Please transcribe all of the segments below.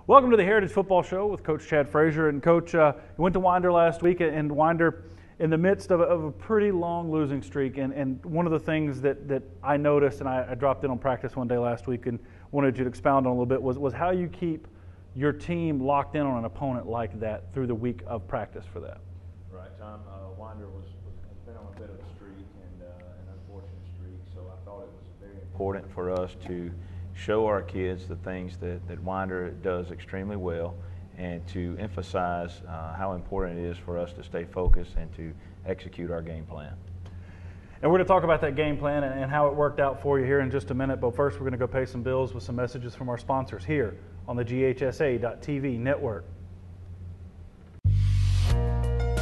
Welcome to the Heritage Football Show with Coach Chad Frazier. And Coach, you went to Winder last week, and Winder in the midst of a pretty long losing streak. And one of the things that I noticed, and I dropped in on practice one day last week and wanted you to expound on a little bit, was how you keep your team locked in on an opponent like that through the week of practice for that. Right, Tom. Winder has been on a bit of a streak and an unfortunate streak, so I thought it was very important for us to show our kids the things that Winder does extremely well, and to emphasize how important it is for us to stay focused and to execute our game plan. And we're going to talk about that game plan and how it worked out for you here in just a minute, but first we're going to go pay some bills with some messages from our sponsors here on the GHSA.TV network.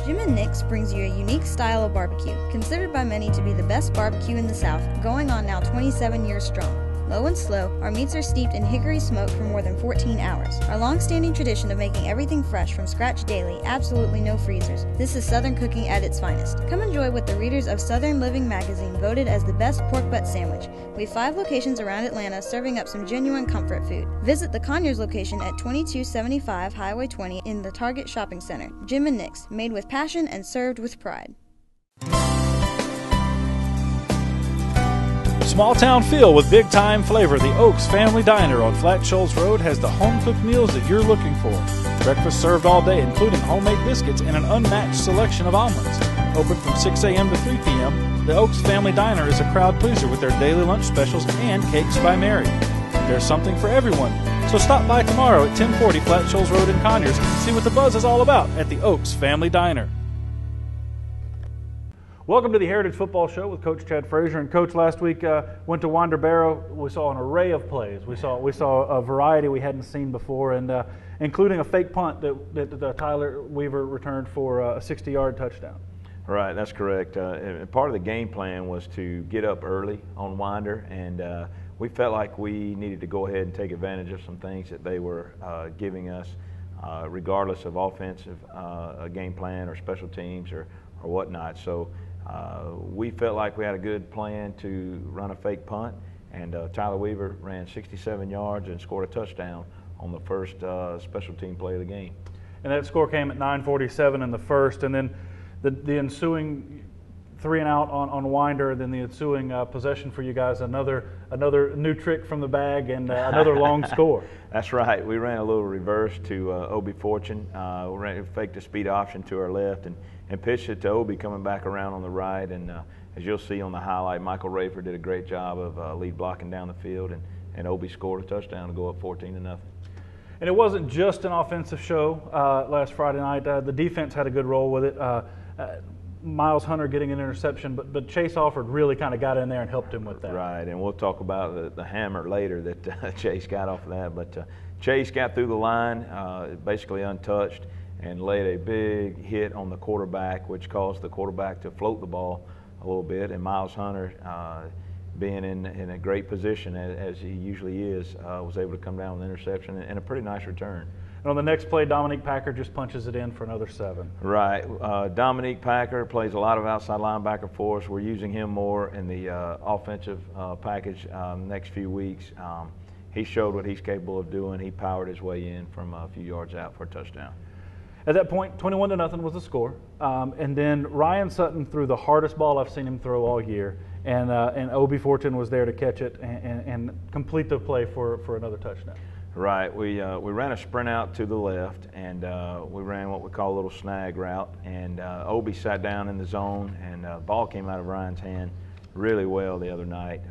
Jim and Nick's brings you a unique style of barbecue, considered by many to be the best barbecue in the South, going on now 27 years strong. Low and slow, our meats are steeped in hickory smoke for more than 14 hours. Our long-standing tradition of making everything fresh from scratch daily, absolutely no freezers. This is Southern cooking at its finest. Come enjoy what the readers of Southern Living magazine voted as the best pork butt sandwich. We have 5 locations around Atlanta serving up some genuine comfort food. Visit the Conyers location at 2275 Highway 20 in the Target Shopping Center. Jim and Nick's, made with passion and served with pride. Small town feel with big time flavor. The Oaks Family Diner on Flat Shoals Road has the home cooked meals that you're looking for. Breakfast served all day, including homemade biscuits and an unmatched selection of omelets. Open from 6 a.m. to 3 p.m., the Oaks Family Diner is a crowd pleaser with their daily lunch specials and Cakes by Mary. There's something for everyone, so stop by tomorrow at 1040 Flat Shoals Road in Conyers and see what the buzz is all about at the Oaks Family Diner. Welcome to the Heritage Football Show with Coach Chad Frazier. And Coach, last week went to Winder-Barrow. We saw an array of plays. We saw a variety we hadn't seen before, and including a fake punt that Tyler Weaver returned for a 60-yard touchdown. Right, that's correct. And part of the game plan was to get up early on Winder, and we felt like we needed to go ahead and take advantage of some things that they were giving us, regardless of offensive game plan or special teams or whatnot. So we felt like we had a good plan to run a fake punt, and Tyler Weaver ran 67 yards and scored a touchdown on the first special team play of the game. And that score came at 9:47 in the first, and then the ensuing 3 and out on Winder, then the ensuing possession for you guys, another new trick from the bag and another long score. That's right. We ran a little reverse to Obi Fortune. We faked a speed option to our left and pitched it to Obi coming back around on the right. And as you'll see on the highlight, Michael Rayford did a great job of lead blocking down the field, and Obi scored a touchdown to go up 14-0. And it wasn't just an offensive show last Friday night. The defense had a good role with it. Miles Hunter getting an interception, but Chase Alford really kind of got in there and helped him with that. Right, and we'll talk about the hammer later that Chase got off of that. But Chase got through the line basically untouched and laid a big hit on the quarterback, which caused the quarterback to float the ball a little bit. And Miles Hunter, being in a great position as he usually is, was able to come down with an interception and a pretty nice return. And on the next play, Dominique Packer just punches it in for another 7. Right. Dominique Packer plays a lot of outside linebacker for us. We're using him more in the offensive package next few weeks. He showed what he's capable of doing. He powered his way in from a few yards out for a touchdown. At that point, 21-0 was the score. And then Ryan Sutton threw the hardest ball I've seen him throw all year. And Obi Fortune was there to catch it and complete the play for another touchdown. Right. We ran a sprint out to the left, and we ran what we call a little snag route. And Obi sat down in the zone, and the ball came out of Ryan's hand really well the other night.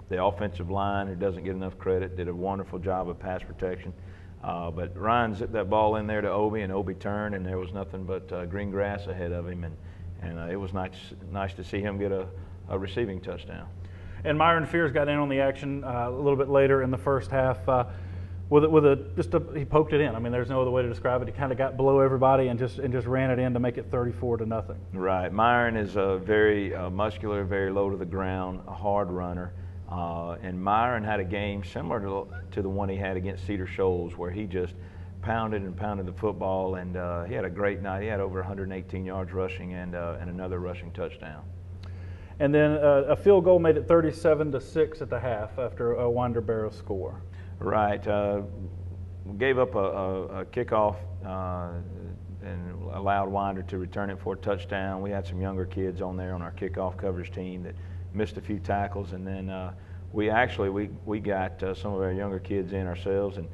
The offensive line, who doesn't get enough credit, did a wonderful job of pass protection. But Ryan zipped that ball in there to Obi, and Obi turned, and there was nothing but green grass ahead of him. And it was nice to see him get a receiving touchdown. And Myron Fears got in on the action a little bit later in the first half. He poked it in. I mean, there's no other way to describe it. He kind of got below everybody and just ran it in to make it 34-0. Right. Myron is a very muscular, very low to the ground, a hard runner. And Myron had a game similar to the one he had against Cedar Shoals, where he just pounded the football, and he had a great night. He had over 118 yards rushing and another rushing touchdown. And then a field goal made it 37-6 at the half after a Winder-Barrow score. Right. gave up a kickoff and allowed Winder to return it for a touchdown. We had some younger kids on there on our kickoff coverage team that missed a few tackles, and then we got some of our younger kids in ourselves, and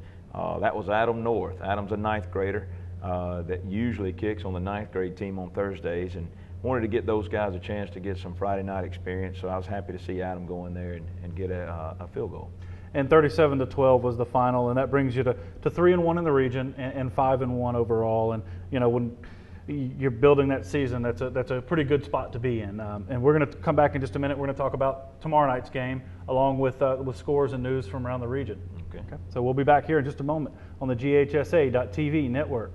that was Adam North. Adam's a 9th grader that usually kicks on the 9th grade team on Thursdays, and wanted to get those guys a chance to get some Friday night experience, so I was happy to see Adam go in there and get a field goal. And 37-12 was the final, and that brings you to 3-1 in the region and 5-1 overall. And you know, when you're building that season, that's a pretty good spot to be in. And we're going to come back in just a minute. We're going to talk about tomorrow night's game along with scores and news from around the region. Okay. So we'll be back here in just a moment on the GHSA.TV network.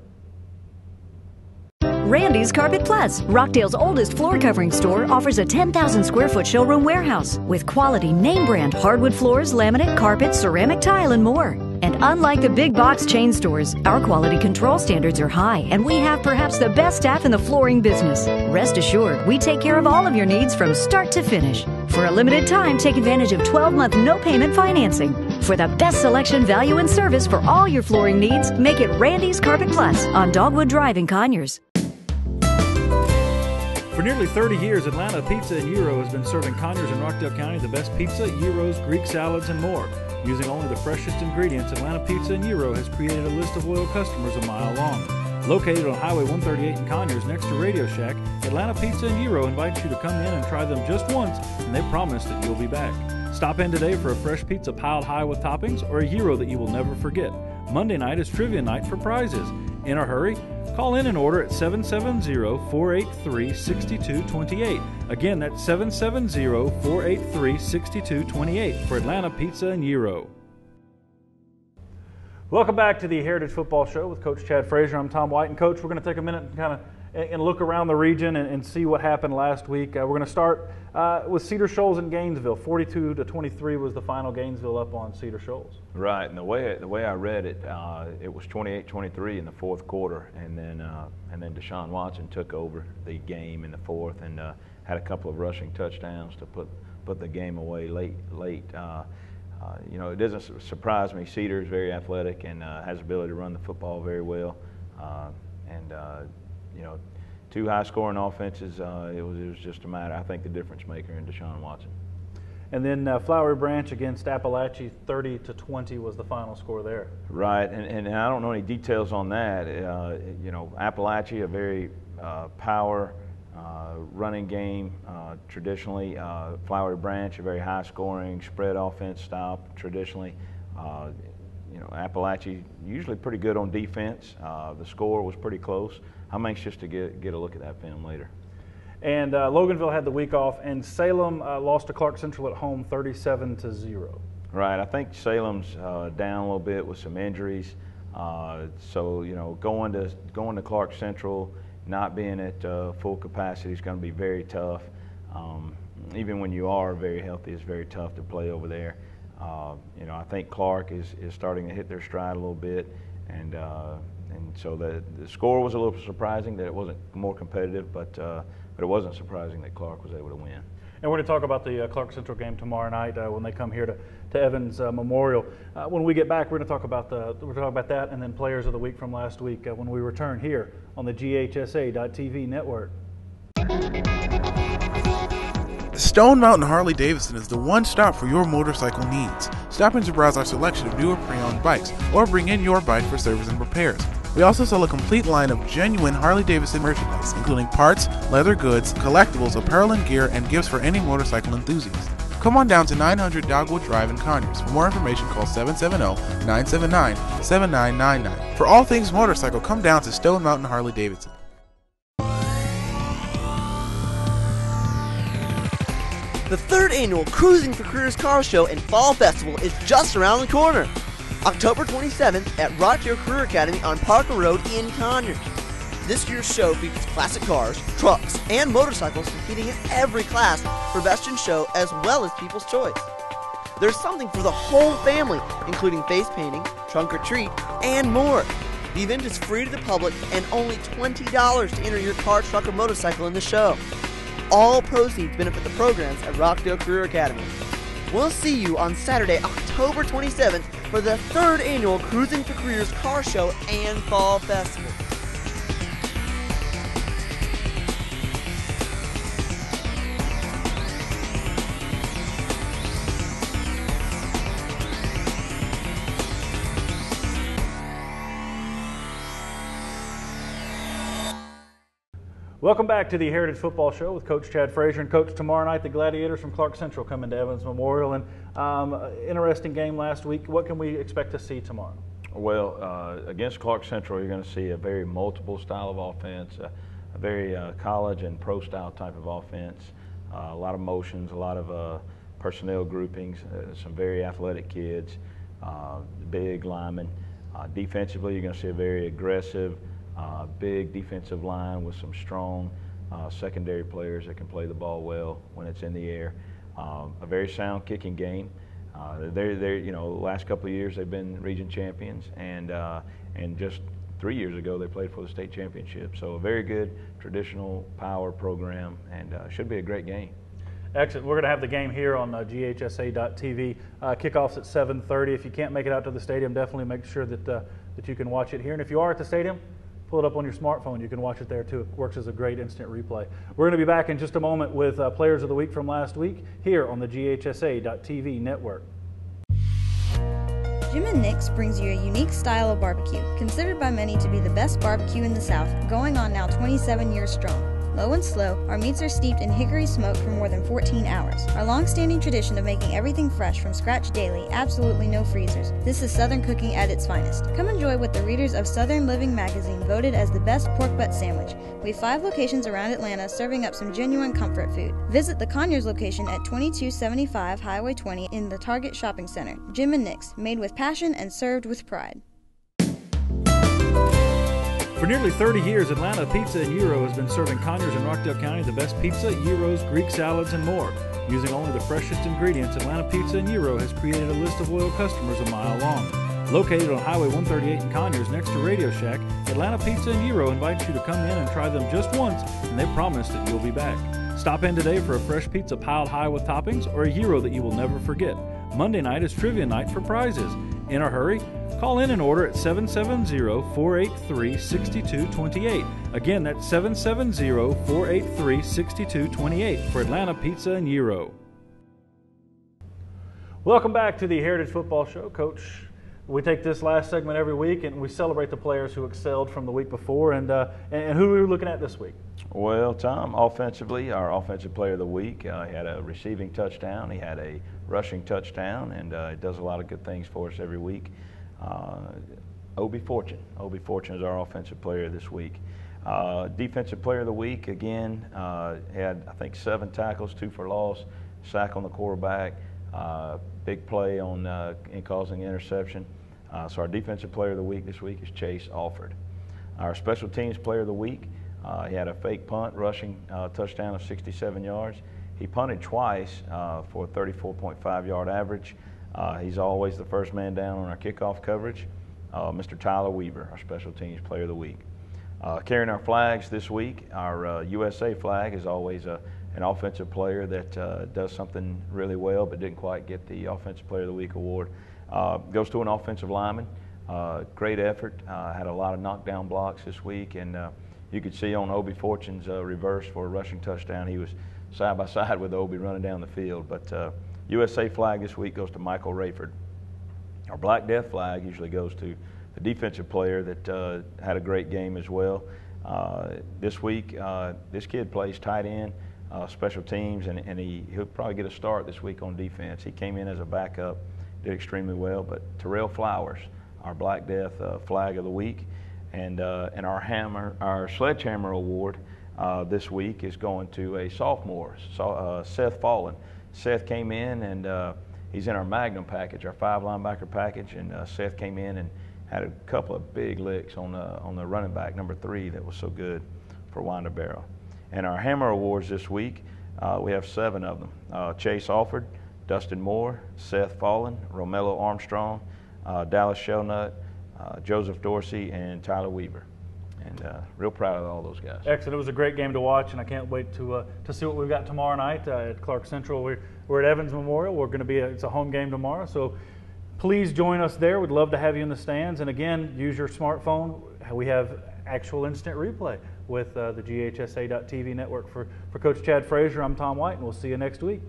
Randy's Carpet Plus, Rockdale's oldest floor covering store, offers a 10,000 square foot showroom warehouse with quality name brand hardwood floors, laminate, carpet, ceramic tile, and more. And unlike the big box chain stores, our quality control standards are high, and we have perhaps the best staff in the flooring business. Rest assured, we take care of all of your needs from start to finish. For a limited time, take advantage of 12-month no-payment financing. For the best selection, value, and service for all your flooring needs, make it Randy's Carpet Plus on Dogwood Drive in Conyers. For nearly 30 years, Atlanta Pizza & Gyro has been serving Conyers and Rockdale County the best pizza, gyros, Greek salads, and more. Using only the freshest ingredients, Atlanta Pizza & Gyro has created a list of loyal customers a mile long. Located on Highway 138 in Conyers next to Radio Shack, Atlanta Pizza & Gyro invites you to come in and try them just once, and they promise that you'll be back. Stop in today for a fresh pizza piled high with toppings or a gyro that you will never forget. Monday night is trivia night for prizes. In a hurry? Call in and order at 770-483-6228. Again, that's 770-483-6228 for Atlanta Pizza & Gyro. Welcome back to the Heritage Football Show with Coach Chad Frazier. I'm Tom White. And Coach, we're going to take a minute and kind of look around the region and see what happened last week. We're going to start with Cedar Shoals and Gainesville. 42-23 was the final. Gainesville up on Cedar Shoals. Right, and the way I read it, it was 28-23 in the fourth quarter, and then Deshaun Watson took over the game in the fourth and had a couple of rushing touchdowns to put the game away late. You know, it doesn't surprise me. Cedar is very athletic and has the ability to run the football very well, you know, two high-scoring offenses. It was just a matter, I think, the difference maker in Deshaun Watson. And then Flowery Branch against Appalachia, 30-20 was the final score there. Right, and I don't know any details on that. You know, Appalachia, a very power running game traditionally. Flowery Branch, a very high-scoring spread offense style traditionally. You know, Appalachia usually pretty good on defense. The score was pretty close. I'm anxious to get a look at that film later. And Loganville had the week off, and Salem lost to Clarke Central at home 37-0. Right, I think Salem's down a little bit with some injuries. So you know, going to Clarke Central, not being at full capacity is going to be very tough. Even when you are very healthy, it's very tough to play over there. You know, I think Clarke is starting to hit their stride a little bit, and so the score was a little surprising that it wasn't more competitive, but it wasn't surprising that Clarke was able to win. And we're going to talk about the Clarke Central game tomorrow night when they come here to Evans Memorial. When we get back, we're going to talk about that and then Players of the Week from last week when we return here on the GHSA.TV network. Stone Mountain Harley-Davidson is the one stop for your motorcycle needs. Stop in to browse our selection of newer pre-owned bikes or bring in your bike for service and repairs. We also sell a complete line of genuine Harley-Davidson merchandise, including parts, leather goods, collectibles, apparel and gear, and gifts for any motorcycle enthusiast. Come on down to 900 Dogwood Drive in Conyers. For more information, call 770-979-7999. For all things motorcycle, come down to Stone Mountain Harley-Davidson. The third annual Cruising for Careers Car Show and Fall Festival is just around the corner. October 27th at Rockdale Career Academy on Parker Road in Conyers. This year's show features classic cars, trucks, and motorcycles competing in every class for Best in Show as well as People's Choice. There's something for the whole family, including face painting, trunk or treat, and more. The event is free to the public and only $20 to enter your car, truck, or motorcycle in the show. All proceeds benefit the programs at Rockdale Career Academy. We'll see you on Saturday, October 27th for the 3rd annual Cruising for Careers Car Show and Fall Festival. Welcome back to the Heritage Football Show with Coach Chad Frazier. And Coach, tomorrow night the Gladiators from Clarke Central come into Evans Memorial. And interesting game last week. What can we expect to see tomorrow? Well, against Clarke Central, you're going to see a very multiple style of offense, a very college and pro style type of offense, a lot of motions, a lot of personnel groupings, some very athletic kids, big linemen. Defensively, you're going to see a very aggressive, big defensive line with some strong secondary players that can play the ball well when it's in the air. A very sound kicking game. They're you know, the last couple of years they've been region champions, and just 3 years ago they played for the state championship. So a very good traditional power program, and should be a great game. Excellent. We're going to have the game here on GHSA.TV. Kickoffs at 7:30. If you can't make it out to the stadium, definitely make sure that you can watch it here. And if you are at the stadium, pull it up on your smartphone. You can watch it there too. It works as a great instant replay. We're going to be back in just a moment with Players of the Week from last week here on the GHSA.TV network. Jim and Nick's brings you a unique style of barbecue, considered by many to be the best barbecue in the South, going on now 27 years strong. Low and slow, our meats are steeped in hickory smoke for more than 14 hours. Our long-standing tradition of making everything fresh from scratch daily, absolutely no freezers. This is Southern cooking at its finest. Come enjoy what the readers of Southern Living magazine voted as the best pork butt sandwich. We have 5 locations around Atlanta serving up some genuine comfort food. Visit the Conyers location at 2275 Highway 20 in the Target Shopping Center. Jim and Nick's, made with passion and served with pride. For nearly 30 years, Atlanta Pizza and Gyro has been serving Conyers and Rockdale County the best pizza, gyros, Greek salads, and more. Using only the freshest ingredients, Atlanta Pizza and Gyro has created a list of loyal customers a mile long. Located on Highway 138 in Conyers next to Radio Shack, Atlanta Pizza and Gyro invites you to come in and try them just once, and they promise that you'll be back. Stop in today for a fresh pizza piled high with toppings or a gyro that you will never forget. Monday night is trivia night for prizes. In a hurry? Call in and order at 770-483-6228. Again, that's 770-483-6228 for Atlanta Pizza and Gyro. Welcome back to the Heritage Football Show. Coach, we take this last segment every week and we celebrate the players who excelled from the week before. And who are we looking at this week? Well, Tom, offensively, our offensive player of the week, he had a receiving touchdown, he had a rushing touchdown, and he does a lot of good things for us every week. Obi Fortune is our offensive player this week. Defensive player of the week, again, had, I think, 7 tackles, 2 for loss, sack on the quarterback, big play on in causing interception. So our defensive player of the week this week is Chase Alford. Our special teams player of the week, he had a fake punt, rushing touchdown of 67 yards. He punted twice for a 34.5-yard average. He's always the first man down on our kickoff coverage. Mr. Tyler Weaver, our special teams player of the week. Carrying our flags this week, our USA flag is always an offensive player that does something really well but didn't quite get the Offensive Player of the Week award. Goes to an offensive lineman. Great effort. Had a lot of knockdown blocks this week, and you could see on Obi Fortune's reverse for a rushing touchdown, he was side by side with Obi running down the field. But USA flag this week goes to Michael Rayford. Our Black Death flag usually goes to the defensive player that had a great game as well. This week, this kid plays tight end, special teams, and he'll probably get a start this week on defense. He came in as a backup, did extremely well. But Terrell Flowers, our Black Death flag of the week, and our Sledgehammer Award this week is going to a sophomore, Seth Fallen. Seth came in, and he's in our Magnum package, our 5 linebacker package, and Seth came in and had a couple of big licks on the running back, number 3, that was so good for Winder-Barrow. And our Hammer Awards this week, we have 7 of them. Chase Alford, Dustin Moore, Seth Fallen, Romello Armstrong, Dallas Shelnut, Joseph Dorsey, and Tyler Weaver. And real proud of all those guys. Excellent. It was a great game to watch, and I can't wait to see what we've got tomorrow night at Clarke Central. We're at Evans Memorial. We're going to be it's a home game tomorrow, so please join us there. We'd love to have you in the stands. And again, use your smartphone. We have actual instant replay with the GHSA.TV network. For Coach Chad Frazier, I'm Tom White, and we'll see you next week.